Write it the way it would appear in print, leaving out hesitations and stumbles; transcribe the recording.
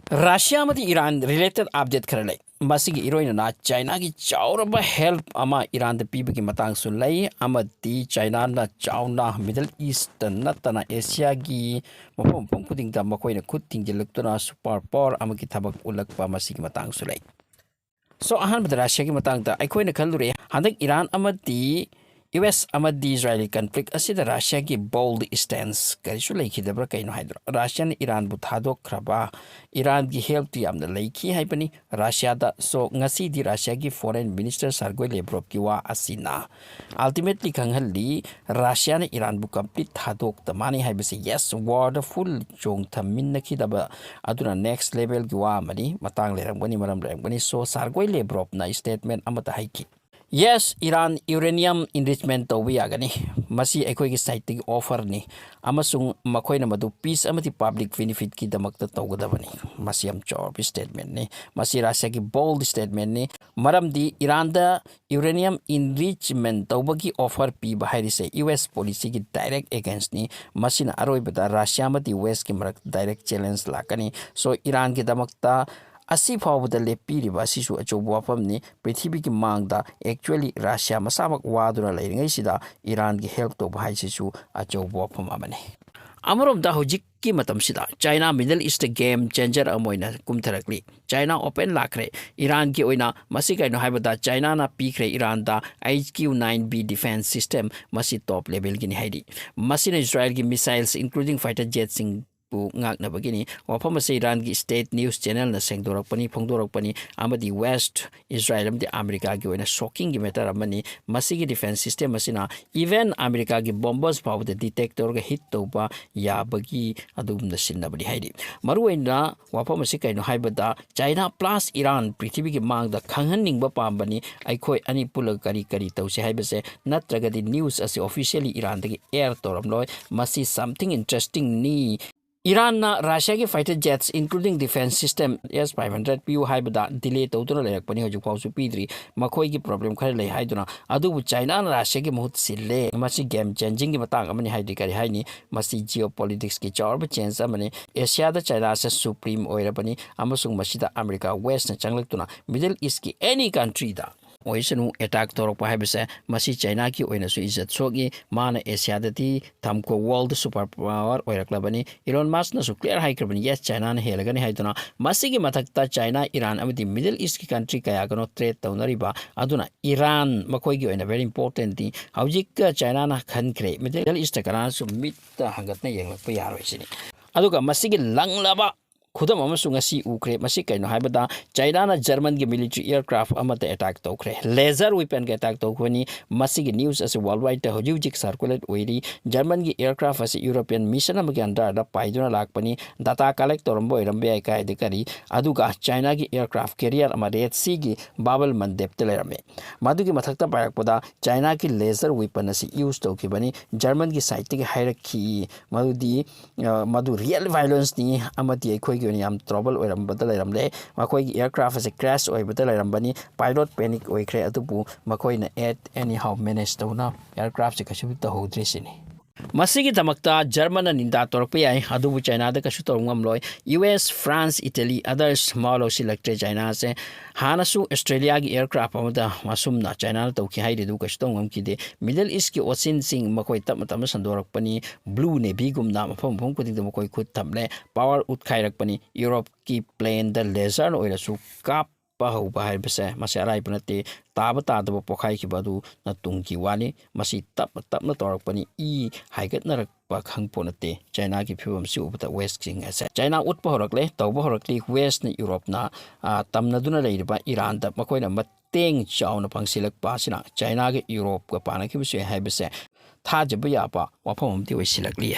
Russia amadi Iran related update khara lay masigi iroina na China gi chauraba help ama Iran da pibagi matang su lay amadi China na chauna Middle East natana Asia gi mafam khuding da makoina khut tingjilktuna super power amagi thabak ulakpa masigi matang su lay so ahan bada Russia gi matang da aikoina khalure handak Iran amadi US amadi Israeli conflict asida Russia gi bold stance karisu lekhidabra kaino haidro Russian Iran bu thadok kraba Iran gi help ti amna lekhi haibani Russia da so ngasi di Russia gi foreign minister Sergey Lavrov ki wa asina ultimately khanghalli Russia na Iran bu complete thadok tamani haibasi yes war the full chong thamin na khidaba aduna next level gi wa mani matang lerangani maram lerangani so Sergey Lavrov na statement amata haiki Yes, Iran uranium enrichment to agani. Masi ekoi ki site ki offer ni. Amasung makoi na madu peace amati public benefit ki damakta tawgadabani. Masi am chorb statement ni. Masi Russia ki bold statement ni. Maram di Iran da uranium enrichment to bagi offer pi bahari se US policy ki direct against ni. Masi na aroi bada Russia amati US ki marak direct challenge lakani. So Iran ki damakta Asi fawda lepiri ba sisu achobu wafamni prithibi ki mangda actually Russia masamak waduna lairingai sida Iran ki help to bahai sisu achobu wafam amane amarom da hojik ki matam sida China Middle East game changer amoina kumtharakli China open lakre Iran ki oina masi kaino haibada China na pikre Iran da HQ-9B defense system masi top level ki ni haidi masi na Israel ki missiles including fighter jets ngak na bagini wafam sa Iran gi state news channel na sengdorak pani phongdorak pani amadi West Israel amdi America gi oina shocking gi matter amani masigi defense system asina even America gi bombers power the detector ga hit toba ya bagi adum na sinnabadi haidi maruina wafam sa kaino haibada China plus Iran prithibi gi mang da khanghaning ba pambani aikhoi ani pulag kari tawse haibase natraga di news as officially Iran dagi air toram loy masi something interesting ni Iran na Russia ki fighter jets including defense system S-500 PU haibada delay tawduna lerakpani hojik pawsu pidri makhoi ki problem khare lei haiduna adubu China na Russia ki mahut sille masi game changing ki matang amani haidi kari haini masi geopolitics ki chawrba change amani Asia da China sa supreme oirabani amasung masida America West na changlaktuna Middle East ki any country da oisanu attack torok pa haibase masi China ki oina su izat sogi mana Asia dati thamko world superpower oiraklabani Elon Musk na su clear haikhre yes China na helagani haiduna masi ki mathakta China Iran amati Middle East ki country kaya gano trade taunariba aduna Iran makoi gi oina very important di haujik China na khankhre Middle East kana su mit hangatna yenglakpa yaroi sini aduga masi gi langlaba khudam amasung asi ukre masi kaino haibada China na German gi military aircraft amata attack tokre laser weapon ge attack tokhoni masi gi news as worldwide ta hojik circulate oiri German gi aircraft as European mission amagi under da paiduna lakpani data collect torombo irambe ai kai de kari aduga China gi aircraft carrier ama Red Sea gi Babel Mandeb te lerame madugi mathakta parakpada China gi laser weapon as use tokibani German gi site gi hierarchy madu real violence ni amati khoi yam trouble oiram badal iramle makoi aircraft as a crash oi badal irambani pilot panic oikhre atubu makoi na at anyhow manage tawna aircraft se kashu ta hodresini masigi damakta German ninda torpe ai adubu China da kashu torngam loi US France Italy others malo selected China se hanasu Australia gi aircraft amada masumna China na tawki haide du kashu tongam kide Middle East ki ocean sing makoi tam sandorak pani blue navy gumna mafam kuding da makoi khut tamle power utkairak pani Europe ki plane da laser oira su kap pahu bahai bese masi arai panate taba tadaba pokhai ki badu na tungki wani masi tap na torak pani I haigat narak pa khangponate China ki phibam si ubata west king ase China utpa horakle tawba horakli west ni Europe na tamna duna leiriba Iran da makoina mateng chauna pangsilak pa sina China ki Europe ka pana ki bisu hai bese thajaba ya pa wafam ti waisilakli